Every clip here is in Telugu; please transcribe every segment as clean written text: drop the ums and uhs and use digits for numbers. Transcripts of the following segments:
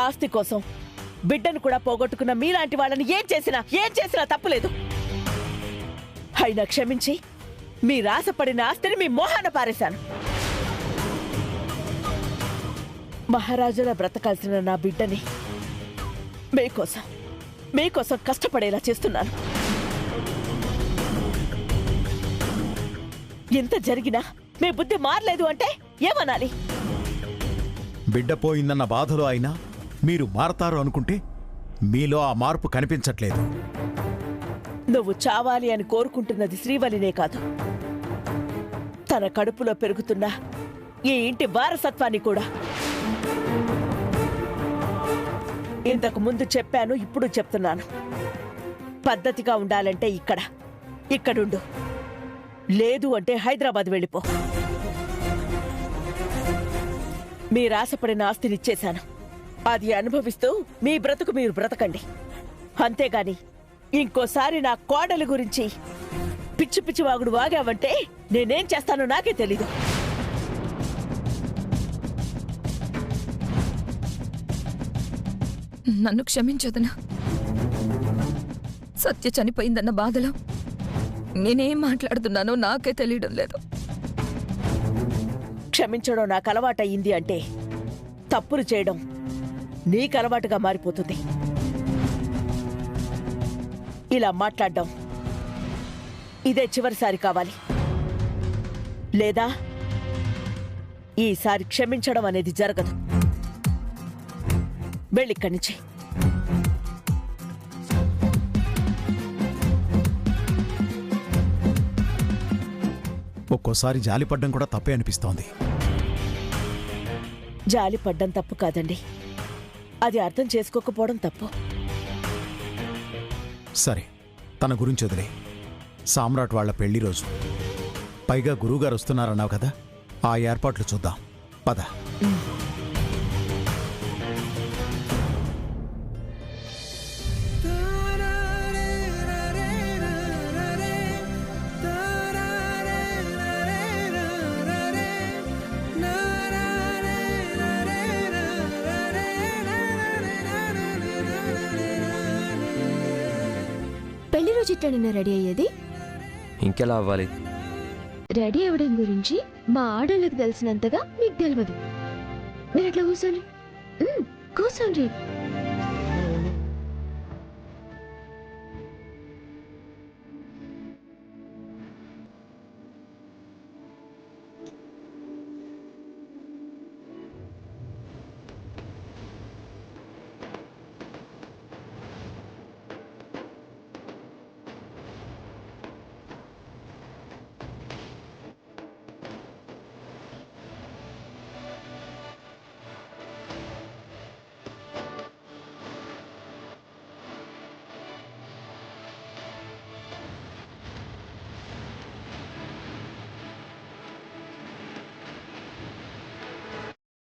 ఆస్తి కోసం బిడ్డను కూడా పోగొట్టుకున్న మీలాంటి వాళ్ళని ఏం చేసినా తప్పులేదు. అయినా క్షమించి మీ రాసపడిన ఆస్తిని మీ మోహాన పారేశాను. మహారాజులా బ్రతకాల్సిన నా బిడ్డని మీకోసం కష్టపడేలా చేస్తున్నాను. ఎంత జరిగినా మీ బుద్ధి మారలేదు అంటే ఏమనాలి? బిడ్డ పోయిందన్న బాధలో అయినా మీరు మారతారు అనుకుంటే మీలో ఆ మార్పు కనిపించట్లేదు. నువ్వు చావాలి అని కోరుకుంటున్నది శ్రీవల్లినే కాదు, తన కడుపులో పెరుగుతున్న ఈ ఇంటి వారసత్వాన్ని కూడా. ఇంతకు ముందు చెప్పాను, ఇప్పుడు చెప్తున్నాను. పద్ధతిగా ఉండాలంటే ఇక్కడుండు, లేదు అంటే హైదరాబాద్ వెళ్ళిపో. మీరాశపడిన ఆస్తినిచ్చేశాను, అది అనుభవిస్తూ మీ బ్రతుకు మీరు బ్రతకండి. అంతేగాని ఇంకోసారి నా కోడల గురించి పిచ్చి పిచ్చి వాగుడు వాగావంటే నేనేం చేస్తానో నాకే తెలీదు. నన్ను క్షమించొదనా? సత్య చనిపోయిందన్న బాధలో నేనేం మాట్లాడుతున్నానో నాకే తెలియడం లేదు. క్షమించడం నాకు అలవాటయింది అంటే తప్పులు చేయడం నీకు అలవాటుగా మారిపోతుంది. ఇలా మాట్లాడడం ఇదే చివరిసారి కావాలి, లేదా ఈసారి క్షమించడం అనేది జరగదు. వెళ్ళిక్కడి నుంచి. ఒక్కోసారి జాలిపడ్డం కూడా తప్పే అనిపిస్తోంది. జాలిపడ్డం తప్పు కాదండి, అది అర్థం చేసుకోకపోవడం తప్పు. సరే, తన గురించి వదిలే. సామ్రాట్ వాళ్ల పెళ్లి రోజు, పైగా గురువుగారు వస్తున్నారన్నావు కదా, ఆ ఏర్పాట్లు చూద్దాం. పద. పెళ్లి రోజు ఇట్లా రెడీ అయ్యేది? ఇంకెలా అవ్వాలి? రెడీ అవ్వడం గురించి మా ఆడోళ్ళకి తెలిసినంతగా మీకు తెలియదు. మీరు అట్లా కూర్చోండి, కూర్చోండి.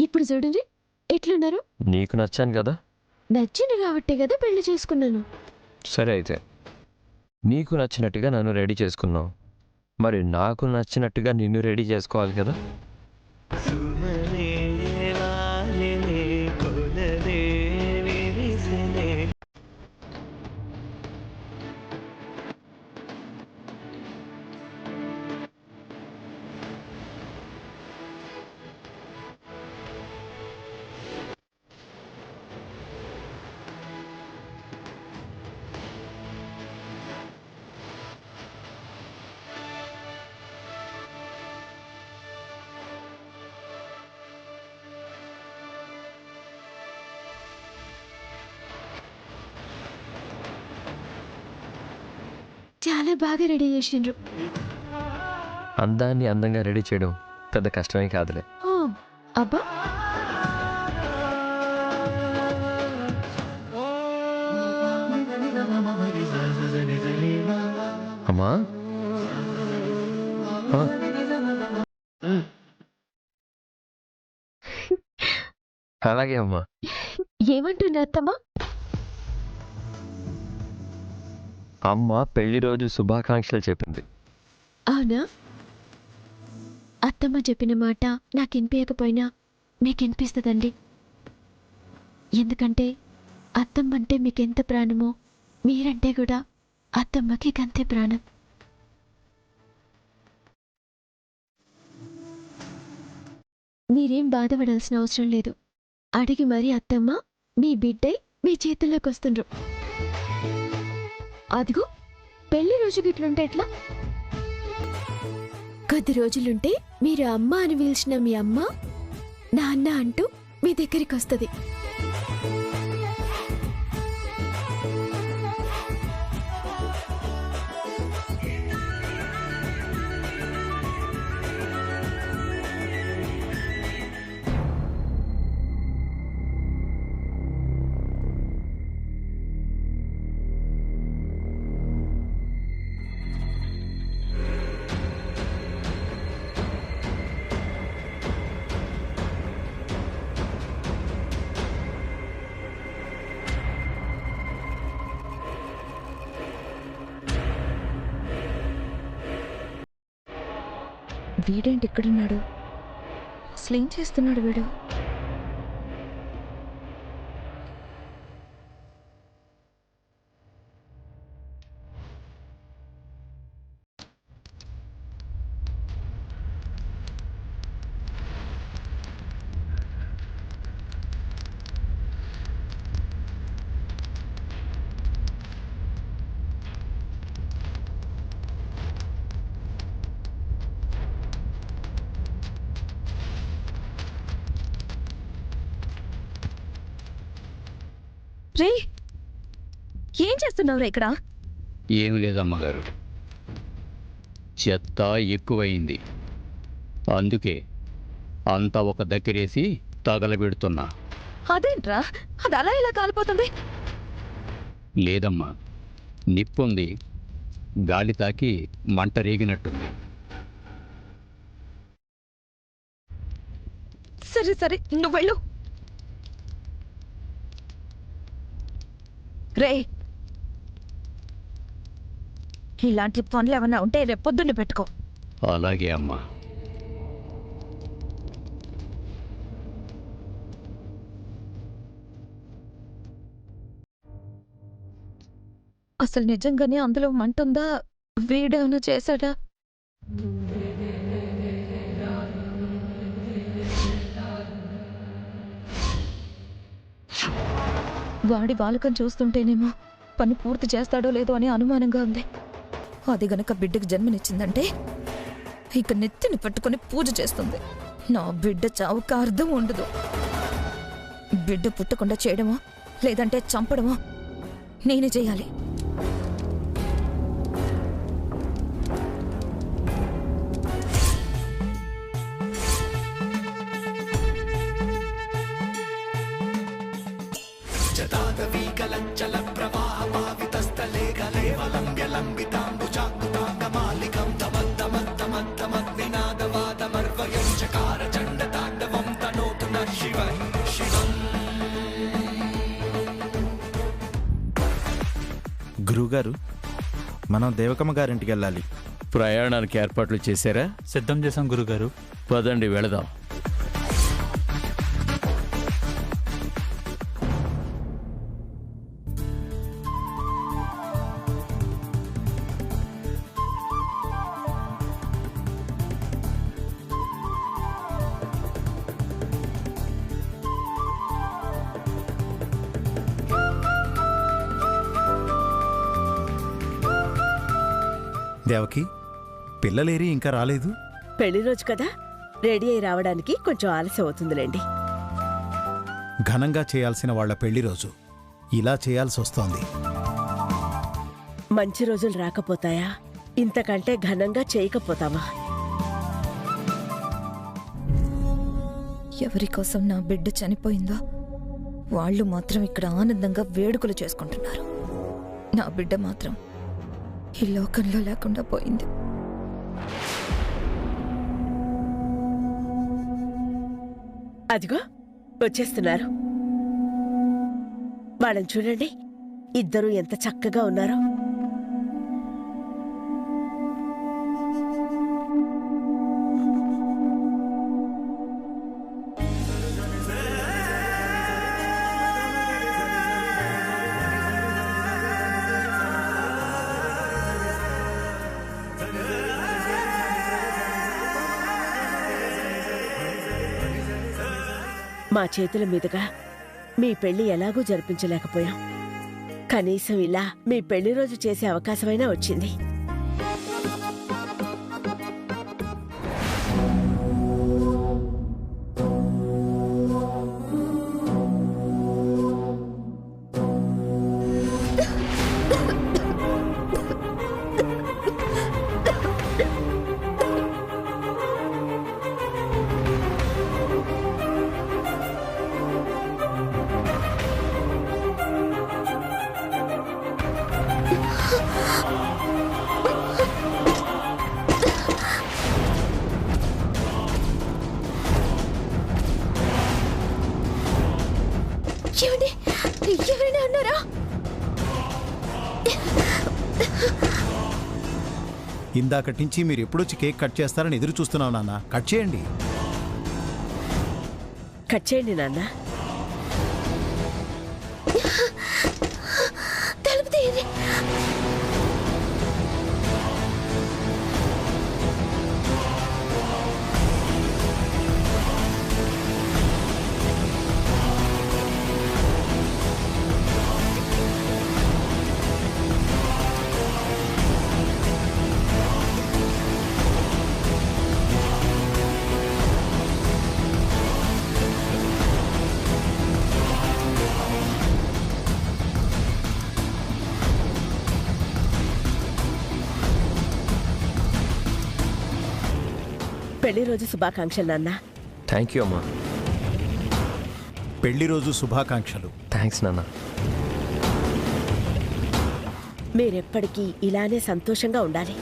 ఇప్పుడు చూడండి ఎట్లున్నారు. నీకు నచ్చాను కదా? నచ్చింది కాబట్టే కదా పెళ్లి చేసుకున్నాను. సరే, అయితే నీకు నచ్చినట్టుగా నన్ను రెడీ చేసుకున్నావు, మరి నాకు నచ్చినట్టుగా నిన్ను రెడీ చేసుకోవాలి కదా? చాలా బాగా రెడీ చేసిండ్రు. అందాన్ని అందంగా రెడీ చేయడం పెద్ద కష్టమే కాదులే. అబ్బా, అమ్మా, అలాగే అమ్మా. ఏమంటుంది అత్తమ్మా? అమ్మ పెళ్లి రోజు శుభాకాంక్షలు చెప్పింది. అవునా? అత్తమ్మ చెప్పిన మాట నాకు వినిపించకపోయినా మీకు వినిపిస్తుందండి. ఎందుకంటే అత్తమ్మంటే మీకెంత ప్రాణమో మీరంటే కూడా అత్తమ్మకి గంతే ప్రాణం. మీరేం బాధపడాల్సిన అవసరం లేదు. అడిగి మరీ అత్తమ్మ మీ బిడ్డై మీ చేతుల్లోకి వస్తుండ్రు. అదిగో పెళ్లి రోజు గిట్లుంటే ఎట్లా? కొద్ది రోజులుంటే మీరు అమ్మ అని పిలిచిన మీ అమ్మ నాన్న అంటూ మీ దగ్గరికి వస్తుంది. వీడేంటి ఇక్కడున్నాడు? అసలు ఏం చేస్తున్నాడు వీడు? రే, ఏం చేస్తున్నావురా ఇక్కడ? ఏమి లేదమ్మగారు, చెత్త ఎక్కువైంది, అందుకే అంతా ఒక దగ్గరేసి తగలబెడుతున్నా. అదేంట్రా, అది అలా ఇలా కాలిపోతుంది? లేదమ్మా, నిప్పుంది, గాలి తాకి మంట రేగినట్టుంది. సరే సరే, నువ్వు వెళ్ళు. రే, ఇలాంటి పనులు ఏమన్నా ఉంటే రేపొద్దున్నే పెట్టుకో. అలాగే అమ్మా. అసలు నిజంగానే అందులో మంట ఉందా? వీడేమైనా చేశాడా? వాడి బాలకం చూస్తుంటేనేమో పని పూర్తి చేస్తాడో లేదో అని అనుమానంగా ఉంది. అది గనక బిడ్డకు జన్మనిచ్చిందంటే ఇక నెత్తిని పట్టుకొని పూజ చేస్తుంది. నా బిడ్డ చావుకు అర్థం ఉండదు. బిడ్డ పుట్టకుండా చేయడమో లేదంటే చంపడమో నేనే చేయాలి. గురువుగారు, మనం దేవకమ్మ గారింటికి వెళ్ళాలి. ప్రయాణానికి ఏర్పాట్లు చేశారా? సిద్ధం చేశాం గురుగారు. పదండి వెళదాం. దేవకి, పిల్లలేరి ఇంకా రాలేదు? పెళ్లి రోజు కదా, రెడీ అయి రావడానికి కొంచెం ఆలస్యం అవుతుందిలేండి. ఘనంగా చేయాల్సిన వాళ్ళ పెళ్లి రోజు ఇలా చేయాల్సి వస్తోంది. మంచి రోజులు రాకపోతాయా? ఇంతకంటే ఘనంగా చేయకపోతామా? ఎవరి కోసం నా బిడ్డ చనిపోయిందో వాళ్ళు మాత్రం ఇక్కడ ఆనందంగా వేడుకలు చేసుకుంటున్నారు. నా బిడ్డ మాత్రం ఈ లోకంలో లేకుండా పోయింది. అదిగో వచ్చేస్తున్నారు. వాళ్ళని చూడండి, ఇద్దరూ ఎంత చక్కగా ఉన్నారో. మా చేతుల మీదుగా మీ పెళ్లి ఎలాగూ జరిపించలేకపోయాం. కనీసం ఇలా మీ పెళ్లి రోజు చేసే అవకాశమైనా వచ్చింది. ఏమండి, ఎవరైనా ఉన్నారా? ఇందాకటి నుంచి మీరు ఎప్పుడొచ్చి కేక్ కట్ చేస్తారని ఎదురు చూస్తున్నావు నాన్న. కట్ చేయండి. కట్ చేయండి నాన్న. తలుపు తీయండి. పెళ్లి రోజు శుభాకాంక్షలు నాన్న. థ్యాంక్ యూ అమ్మా. పెళ్లి రోజు శుభాకాంక్షలు. థ్యాంక్స్ నాన్న. మీరెప్పటికీ ఇలానే సంతోషంగా ఉండాలి.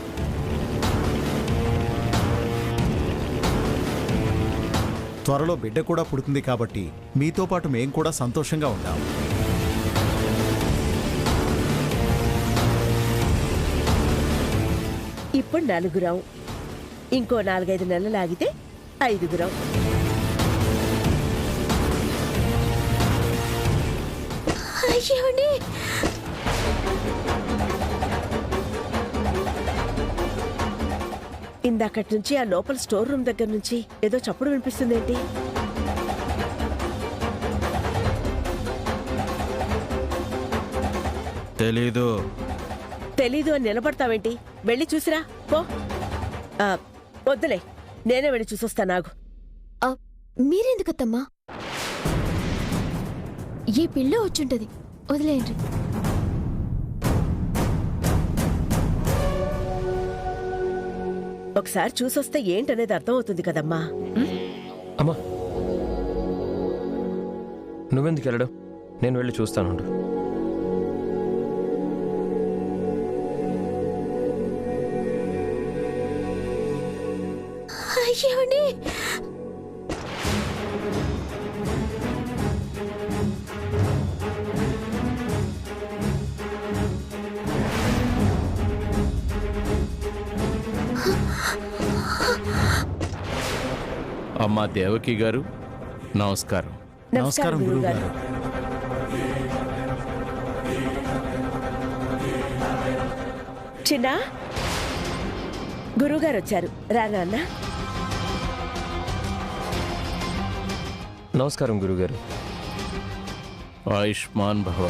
త్వరలో బిడ్డ కూడా పుడుతుంది కాబట్టి మీతో పాటు మేం కూడా సంతోషంగా ఉంటాం. ఇప్పుడు 4 ఇంకో 4-5 నెలలు ఆగితే 5. ఏమండి, ఇందాకటి నుంచి ఆ లోపల స్టోర్ రూమ్ దగ్గర నుంచి ఏదో చప్పుడు వినిపిస్తుందేంటి? తెలీదు. తెలీదు అని నిలబడతావేంటి? వెళ్ళి చూసిరా పో. వద్దులే, నేనే వెళ్ళి చూసొస్తా. నాగు, మీరెందుకత్తమ్మా? ఏ పిల్ల వచ్చుంటది, వదిలేయండి. ఒకసారి చూసొస్తే ఏంటనేది అర్థమవుతుంది కదమ్మా. అమ్మా, నువ్వెందుకు వెళ్ళడం? నేను వెళ్ళి చూస్తాను. ఏమండి, అమ్మా దేవకి గారు, నమస్కారం. నమస్కారం గురువుగారు. చిన్న గురువుగారు వచ్చారు. రా నాన్న. నమస్కారం గురుగారు. ఆయుష్మాన్ భవ.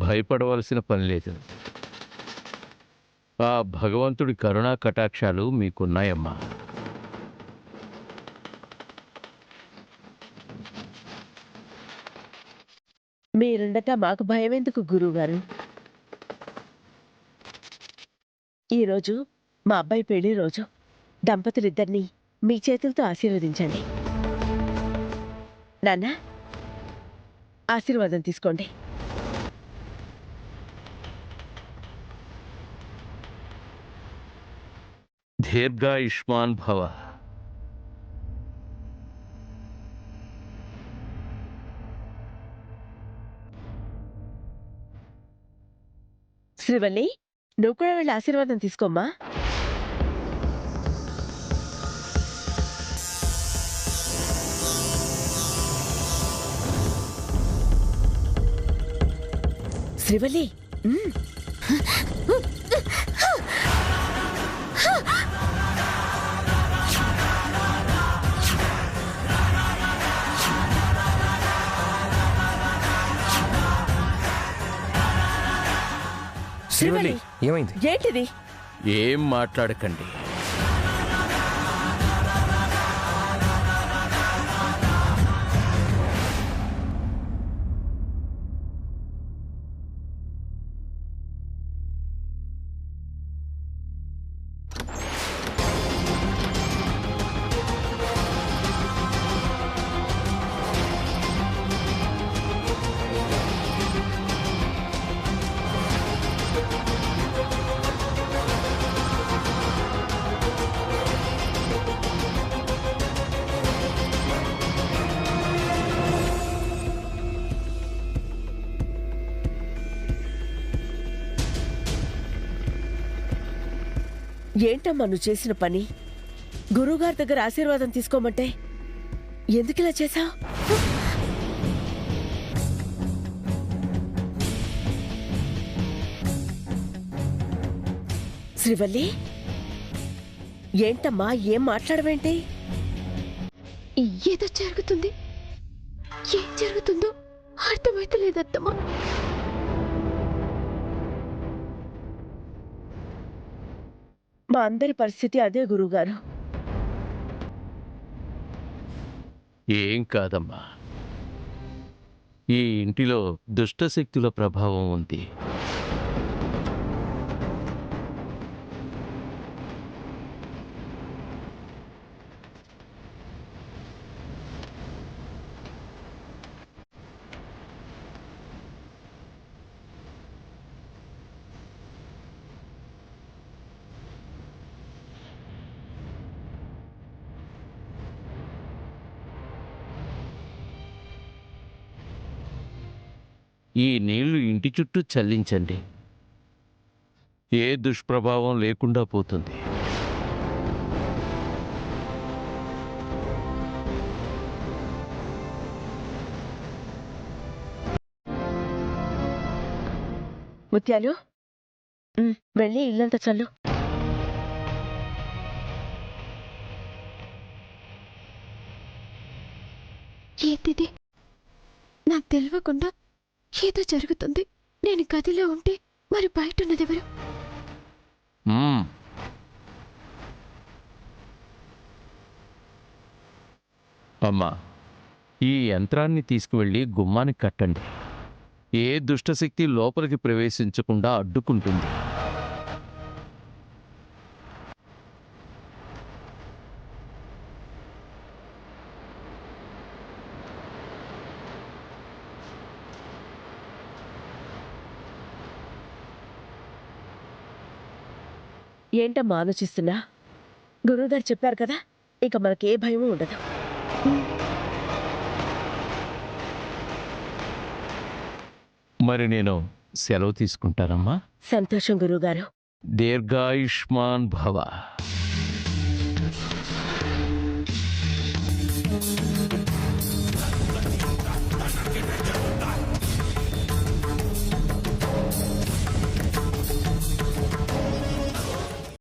భయపడవలసిన పని లేదు. ఆ భగవంతుడి కరుణా కటాక్షాలు మీకున్నాయమ్మా. మీరుండగా మాకు భయం ఎందుకు గురువుగారు? ఈరోజు మా అబ్బాయి పెళ్లి రోజు. దంపతులిద్దరినీ మీ చేతులతో ఆశీర్వదించండి. నాన్న, ఆశీర్వాదం తీసుకోండి. దీర్ఘాయుష్మాన్ భవ. శ్రీవల్లి, నువ్వు కూడా వెళ్ళి ఆశీర్వాదం తీసుకోమ్మా. శ్రీవల్లి, శ్రీవల్లి, ఏమైంది? ఏంటిది? ఏం మాట్లాడకండి. ఏంటమ్మా నువ్వు చేసిన పని? గురువుగారి దగ్గర ఆశీర్వాదం తీసుకోమంటే ఎందుకు ఇలా చేశావు? శ్రీవల్లి, ఏంటమ్మా, ఏం మాట్లాడవేంటి? ఏదో జరుగుతుంది. ఏం జరుగుతుందో అర్థమైతే లేదత్తమ్మా. మా అందరి పరిస్థితి అదే గురువుగారు. ఏం కాదమ్మా. ఈ ఇంటిలో దుష్టశక్తుల ప్రభావం ఉంది. ఈ నీళ్లు ఇంటి చుట్టూ చల్లించండి. ఏ దుష్ప్రభావం లేకుండా పోతుంది. ముత్యాలు, వెళ్ళి ఇల్లంతా చల్లు. ఏంటిది? నాకు తెలియకుండా ఏదో జరుగుతుంది. నేను గదిలో ఉంటే మరి బయట ఉన్నదెవరు? అమ్మా, ఈ యంత్రాన్ని తీసుకువెళ్ళి గుమ్మానికి కట్టండి. ఏ దుష్టశక్తి లోపలికి ప్రవేశించకుండా అడ్డుకుంటుంది. ఏంటమ్మా ఆలోచిస్తున్నా? గురువుగారు చెప్పారు కదా, ఇక మనకే భయం ఉండదు. మరి నేను సెలవు తీసుకుంటానమ్మా. సంతోషం గురువుగారు. దీర్ఘాయుష్మాన్ భవ.